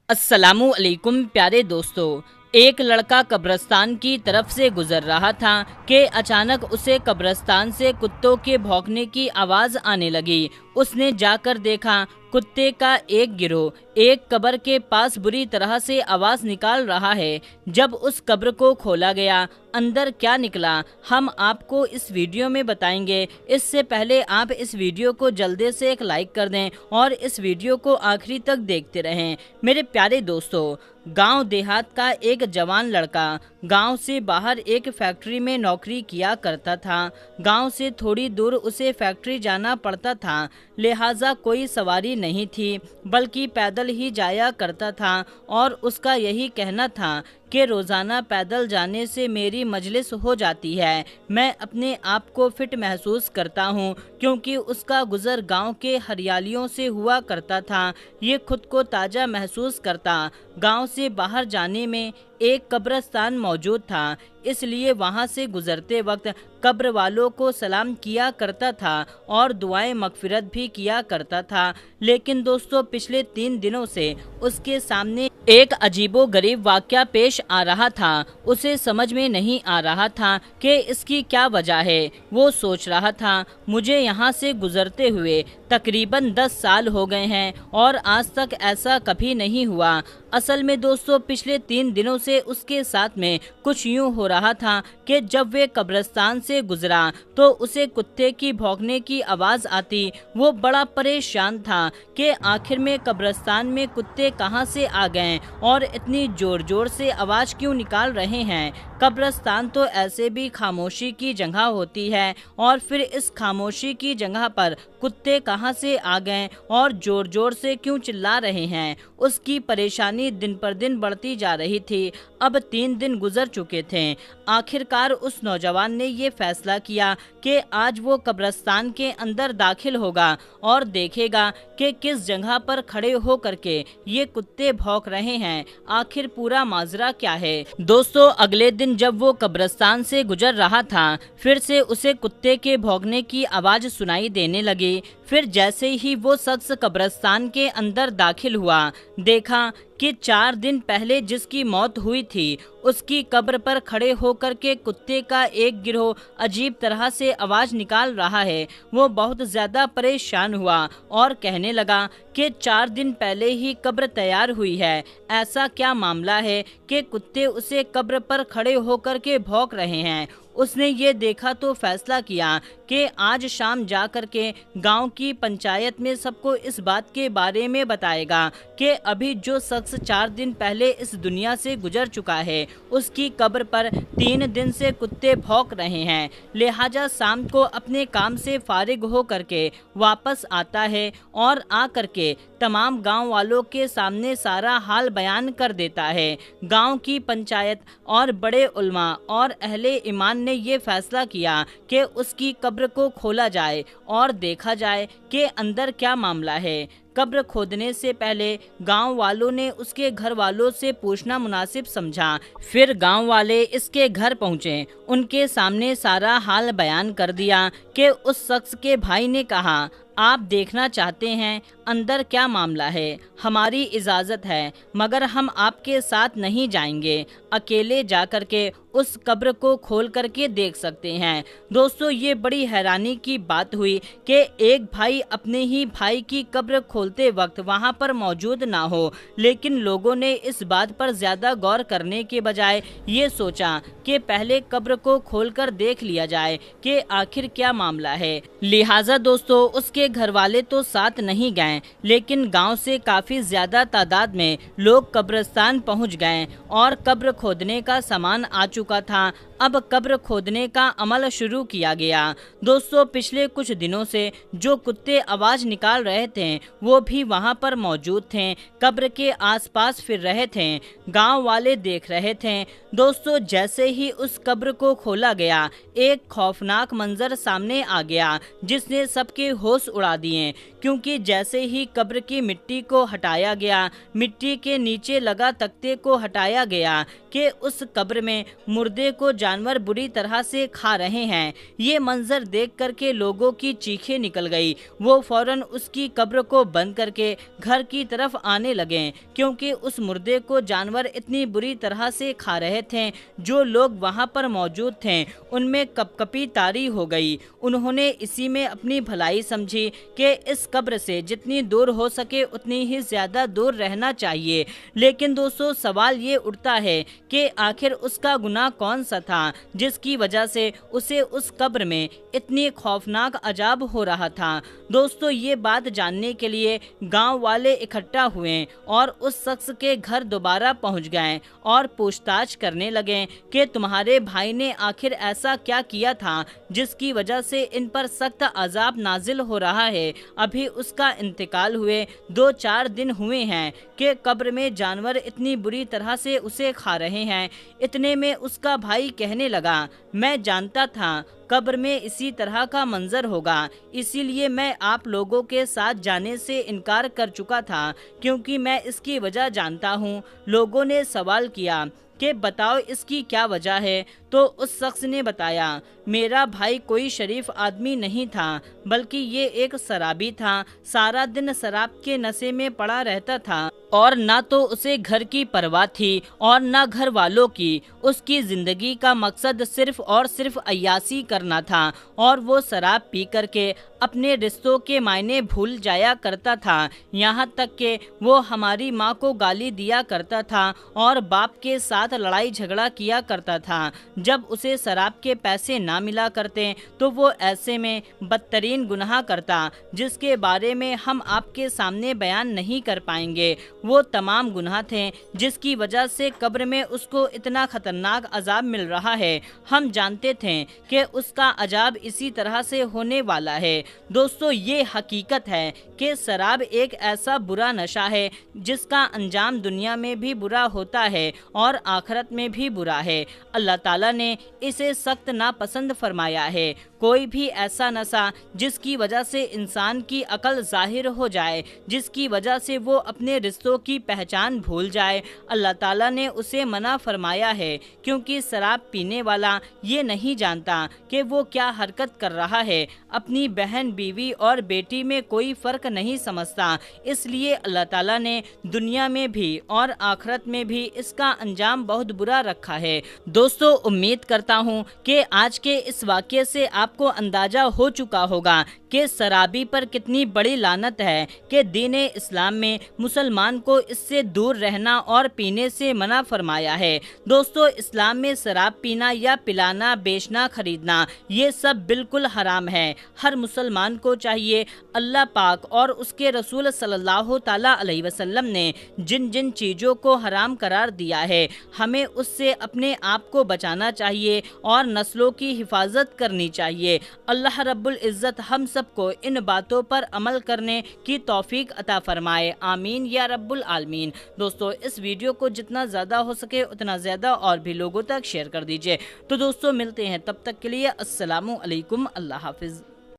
अस्सलामु अलैकुम प्यारे दोस्तों। एक लड़का कब्रिस्तान की तरफ से गुजर रहा था कि अचानक उसे कब्रिस्तान से कुत्तों के भौंकने की आवाज़ आने लगी। उसने जाकर देखा कुत्ते का एक गिरोह एक कब्र के पास बुरी तरह से आवाज़ निकाल रहा है। जब उस कब्र को खोला गया, अंदर क्या निकला हम आपको इस वीडियो में बताएंगे। इससे पहले आप इस वीडियो को जल्दी से एक लाइक कर दें और इस वीडियो को आखिरी तक देखते रहें। मेरे प्यारे दोस्तों, गांव देहात का एक जवान लड़का गांव से बाहर एक फैक्ट्री में नौकरी किया करता था। गांव से थोड़ी दूर उसे फैक्ट्री जाना पड़ता था, लिहाजा कोई सवारी नहीं थी बल्कि पैदल ही जाया करता था। और उसका यही कहना था कि रोज़ाना पैदल जाने से मेरी मजलिस हो जाती है, मैं अपने आप को फिट महसूस करता हूँ। क्योंकि उसका गुज़र गांव के हरियालियों से हुआ करता था, ये खुद को ताज़ा महसूस करता। गांव से बाहर जाने में एक कब्रिस्तान मौजूद था, इसलिए वहां से गुजरते वक्त कब्र वालों को सलाम किया करता था और दुआएं मगफिरत भी किया करता था। लेकिन दोस्तों, पिछले 3 दिनों से उसके सामने एक अजीबो गरीब वाक़या पेश आ रहा था। उसे समझ में नहीं आ रहा था कि इसकी क्या वजह है। वो सोच रहा था, मुझे यहाँ से गुजरते हुए तकरीबन 10 साल हो गए हैं और आज तक ऐसा कभी नहीं हुआ। असल में दोस्तों, पिछले 3 दिनों से उसके साथ में कुछ यूं हो रहा था कि जब वे कब्रिस्तान से गुजरा तो उसे कुत्ते की भौंकने की आवाज़ आती। वो बड़ा परेशान था कि आखिर में कब्रिस्तान में कुत्ते कहां से आ गए और इतनी जोर जोर से आवाज़ क्यों निकाल रहे हैं। कब्रिस्तान तो ऐसे भी खामोशी की जगह होती है, और फिर इस खामोशी की जगह पर कुत्ते कहां से आ गए और जोर जोर से क्यों चिल्ला रहे हैं। उसकी परेशानी दिन पर दिन बढ़ती जा रही थी। अब 3 दिन गुजर चुके थे। आखिरकार उस नौजवान ने ये फैसला किया कि आज वो कब्रिस्तान के अंदर दाखिल होगा और देखेगा कि किस जगह पर खड़े हो करके ये कुत्ते भौंक रहे हैं, आखिर पूरा माजरा क्या है। दोस्तों, अगले दिन जब वो कब्रिस्तान से गुजर रहा था, फिर से उसे कुत्ते के भौंकने की आवाज़ सुनाई देने लगी। फिर जैसे ही वो शख्स कब्रिस्तान के अंदर दाखिल हुआ, देखा कि 4 दिन पहले जिसकी मौत हुई थी उसकी कब्र पर खड़े होकर के कुत्ते का एक गिरोह अजीब तरह से आवाज़ निकाल रहा है। वो बहुत ज़्यादा परेशान हुआ और कहने लगा कि 4 दिन पहले ही कब्र तैयार हुई है, ऐसा क्या मामला है कि कुत्ते उसे कब्र पर खड़े होकर के भौंक रहे हैं। उसने ये देखा तो फैसला किया कि आज शाम जा कर के गाँव की पंचायत में सबको इस बात के बारे में बताएगा कि अभी जो शख्स 4 दिन पहले इस दुनिया से गुजर चुका है उसकी कब्र पर 3 दिन से कुत्ते भौंक रहे हैं। लिहाजा शाम को अपने काम से फारिग हो करके वापस आता है और आ करके तमाम गांव वालों के सामने सारा हाल बयान कर देता है। गांव की पंचायत और बड़े उलमा और अहले ईमान ने ये फैसला किया कि उसकी कब्र को खोला जाए और देखा जाए कि अंदर क्या मामला है। कब्र खोदने से पहले गांव वालों ने उसके घर वालों से पूछना मुनासिब समझा। फिर गांव वाले इसके घर पहुंचे, उनके सामने सारा हाल बयान कर दिया कि उस शख्स के भाई ने कहा, आप देखना चाहते हैं अंदर क्या मामला है, हमारी इजाज़त है, मगर हम आपके साथ नहीं जाएंगे, अकेले जाकर के उस कब्र को खोल करके देख सकते हैं। दोस्तों, ये बड़ी हैरानी की बात हुई कि एक भाई अपने ही भाई की कब्र खोलते वक्त वहां पर मौजूद ना हो, लेकिन लोगों ने इस बात पर ज़्यादा गौर करने के बजाय ये सोचा कि पहले कब्र को खोलकर देख लिया जाए कि आखिर क्या मामला है। लिहाजा दोस्तों, उसके घर वाले तो साथ नहीं गए, लेकिन गांव से काफ़ी ज़्यादा तादाद में लोग कब्रिस्तान पहुंच गए और कब्र खोदने का सामान आ चुका था। अब कब्र खोदने का अमल शुरू किया गया। दोस्तों, पिछले कुछ दिनों से जो कुत्ते आवाज़ निकाल रहे थे वो भी वहां पर मौजूद थे, कब्र के आसपास फिर रहे थे, गांव वाले देख रहे थे। दोस्तों, जैसे ही उस कब्र को खोला गया, एक खौफनाक मंजर सामने आ गया जिसने सबके होश उड़ा दिए। क्योंकि जैसे ही कब्र की मिट्टी को हटाया गया, मिट्टी के नीचे लगा तख्ते को हटाया गया कि उस कब्र में मुर्दे को जानवर बुरी तरह से खा रहे हैं। ये मंजर देख करके लोगों की चीखें निकल गई। वो फौरन उसकी कब्र को बंद करके घर की तरफ आने लगे, क्योंकि उस मुर्दे को जानवर इतनी बुरी तरह से खा रहे थे। जो लोग वहाँ पर मौजूद थे उनमें कपकपी तारी हो गई। उन्होंने इसी में अपनी भलाई समझी कि इस कब्र से जितनी दूर हो सके उतनी ही ज़्यादा दूर रहना चाहिए। लेकिन दोस्तों, सवाल ये उठता है कि आखिर उसका गुनाह कौन सा था जिसकी वजह से उसे उस कब्र में इतनी खौफनाक अजाब हो रहा था। दोस्तों, ये बात जानने के लिए गांव वाले इकट्ठा हुए और उस शख्स के घर दोबारा पहुंच गए और पूछताछ करने लगे कि तुम्हारे भाई ने आखिर ऐसा क्या किया था जिसकी वजह से इन पर सख्त अजाब नाजिल हो रहा है। अभी उसका इंतकाल हुए 2-4 दिन हुए हैं कि कब्र में जानवर इतनी बुरी तरह से उसे खा रहे हैं। इतने में उसका भाई कहने लगा, मैं जानता था कब्र में इसी तरह का मंजर होगा, इसीलिए मैं आप लोगों के साथ जाने से इनकार कर चुका था, क्योंकि मैं इसकी वजह जानता हूँ। लोगों ने सवाल किया कि बताओ इसकी क्या वजह है, तो उस शख्स ने बताया, मेरा भाई कोई शरीफ आदमी नहीं था, बल्कि ये एक शराबी था। सारा दिन शराब के नशे में पड़ा रहता था और ना तो उसे घर की परवाह थी और ना घर वालों की। उसकी जिंदगी का मकसद सिर्फ और सिर्फ अय्यासी करना था और वो शराब पी करके अपने रिश्तों के मायने भूल जाया करता था। यहाँ तक कि वो हमारी माँ को गाली दिया करता था और बाप के साथ लड़ाई झगड़ा किया करता था। जब उसे शराब के पैसे ना मिला करते तो वो ऐसे में बदतरीन गुनाह करता, जिसके बारे में हम आपके सामने बयान नहीं कर पाएंगे। वो तमाम गुनाह थे जिसकी वजह से कब्र में उसको इतना खतरनाक अजाब मिल रहा है। हम जानते थे कि उसका अजाब इसी तरह से होने वाला है। दोस्तों, ये हकीकत है कि शराब एक ऐसा बुरा नशा है जिसका अंजाम दुनिया में भी बुरा होता है और आखिरत में भी बुरा है। अल्लाह ताला ने इसे सख्त नापसंद फरमाया है। कोई भी ऐसा नशा जिसकी वजह से इंसान की अकल जाहिर हो जाए, जिसकी वजह से वो अपने रिश्तों की पहचान भूल जाए, अल्लाह ताला ने उसे मना फरमाया है, क्योंकि शराब पीने वाला ये नहीं जानता कि वो क्या हरकत कर रहा है। अपनी बहन, बीवी और बेटी में कोई फर्क नहीं समझता। इसलिए अल्लाह ताला ने दुनिया में भी और आखिरत में भी इसका अंजाम बहुत बुरा रखा है। दोस्तों, उम्मीद करता हूँ कि आज के इस वाक़ये से आपको अंदाजा हो चुका होगा कि शराबी पर कितनी बड़ी लानत है कि दीन इस्लाम में मुसलमान को इससे दूर रहना और पीने से मना फरमाया है। दोस्तों, इस्लाम में शराब पीना या पिलाना, बेचना, खरीदना ये सब बिल्कुल हराम है। हर मुसलमान को चाहिए अल्लाह पाक और उसके रसूल सल्लल्लाहु ताला अलैहि वसल्लम ने जिन जिन चीज़ों को हराम करार दिया है, हमें उससे अपने आप को बचाना चाहिए और नस्लों की हिफाजत करनी चाहिए। अल्लाह रब्बुल इज़्ज़त हम सबको इन बातों पर अमल करने की तौफीक अता फरमाए। आमीन या रब्बुल आलमीन। दोस्तों, इस वीडियो को जितना ज़्यादा हो सके उतना ज़्यादा और भी लोगों तक शेयर कर दीजिए। तो दोस्तों, मिलते हैं तब तक के लिए। अस्सलामु अलैकुम। अल्लाह हाफिज़।